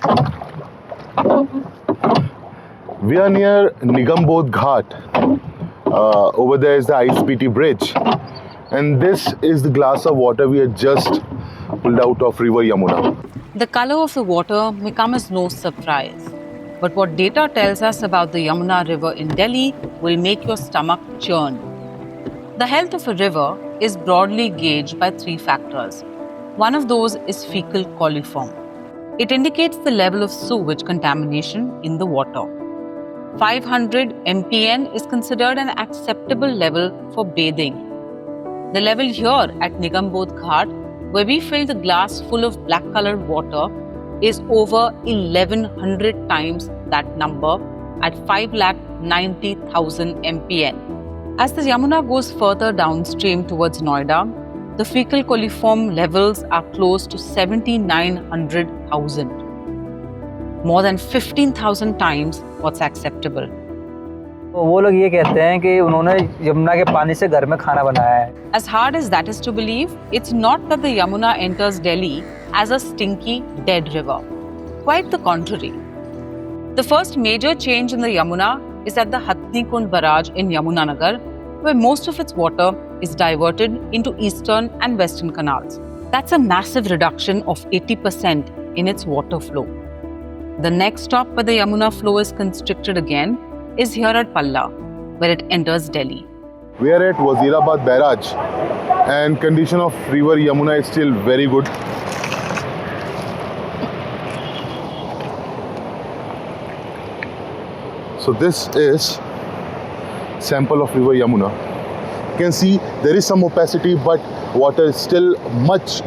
We are near Nigambodh Ghat. Over there is the ISBT bridge, and this is the glass of water we had just pulled out of River Yamuna. The color of the water may come as no surprise, but what data tells us about the Yamuna River in Delhi will make your stomach churn. The health of a river is broadly gauged by three factors. One of those is fecal coliform. It indicates the level of sewage contamination in the water. 500 mpn is considered an acceptable level for bathing. The level here at Nigambodh Ghat, where we filled the glass full of black-colored water, is over 1100 times that number at 5,90,000 mpn. As the Yamuna goes further downstream towards Noida, the fecal coliform levels are close to 7,900,000. More than 15,000 times what's acceptable. वो लोग ये कहते हैं कि उन्होंने यमुना के पानी से घर में खाना बनाया है. As hard as that is to believe, it's not that the Yamuna enters Delhi as a stinky, dead river. Quite the contrary. The first major change in the Yamuna is at the Hathni Kund barrage in Yamunanagar, where most of its water is diverted into eastern and western canals. That's a massive reduction of 80% in its water flow. The next stop where the Yamuna flow is constricted again is here at Palla, where it enters Delhi. We are at Wazirabad barrage, and condition of River Yamuna is still very good. So this is sample of River Yamuna. You can see there is some opacity, but water is still much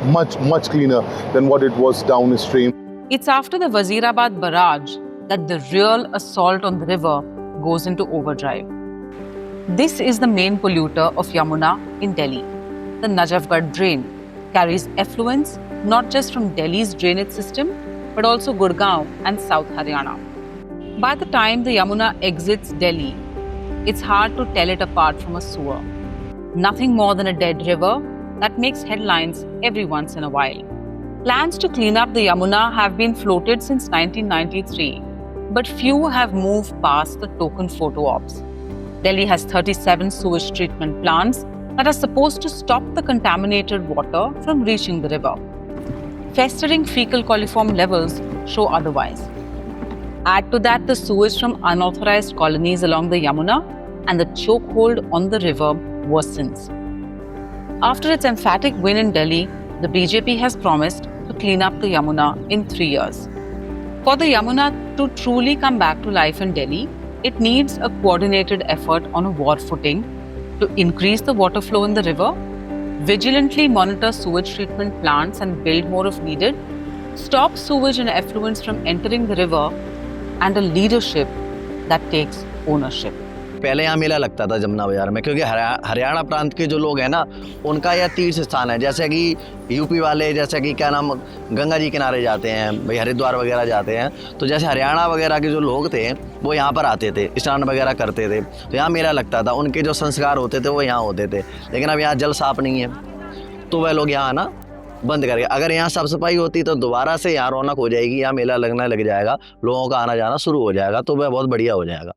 cleaner than what it was downstream. It's after the Wazirabad barrage that the real assault on the river goes into overdrive. This is the main polluter of Yamuna in Delhi. The Najafgarh drain carries effluents not just from Delhi's drainage system, but also Gurgaon and South Haryana. By the time the Yamuna exits Delhi, it's hard to tell it apart from a sewer. Nothing more than a dead river that makes headlines every once in a while. Plans to clean up the Yamuna have been floated since 1993, but few have moved past the token photo ops. Delhi has 37 sewage treatment plants that are supposed to stop the contaminated water from reaching the river. Festering fecal coliform levels show otherwise. Add to that the sewage from unauthorized colonies along the Yamuna, and the chokehold on the river worsens. After its emphatic win in Delhi, the BJP has promised to clean up the Yamuna in 3 years. For the Yamuna to truly come back to life in Delhi, it needs a coordinated effort on a war footing to increase the water flow in the river, vigilantly monitor sewage treatment plants and build more if needed, stop sewage and effluents from entering the river, and a leadership that takes ownership. पहले यहाँ मेला लगता था जमुना बाजार में, क्योंकि हरियाणा प्रांत के जो लोग हैं ना, उनका यह तीर्थ स्थान है. जैसे कि यूपी वाले, जैसे कि क्या नाम, गंगा जी किनारे जाते हैं, भाई हरिद्वार वगैरह जाते हैं, तो जैसे हरियाणा वगैरह के जो लोग थे वो यहाँ पर आते थे, स्नान वगैरह करते थे, तो यहाँ मेला लगता था. उनके जो संस्कार होते थे वो यहाँ होते थे. लेकिन अब यहाँ जल साफ नहीं है, तो वह लोग यहाँ आना बंद कर गए. अगर यहाँ साफ सफाई होती तो दोबारा से यहाँ रौनक हो जाएगी, यहाँ मेला लगना लग जाएगा, लोगों का आना जाना शुरू हो जाएगा, तो वह बहुत बढ़िया हो जाएगा.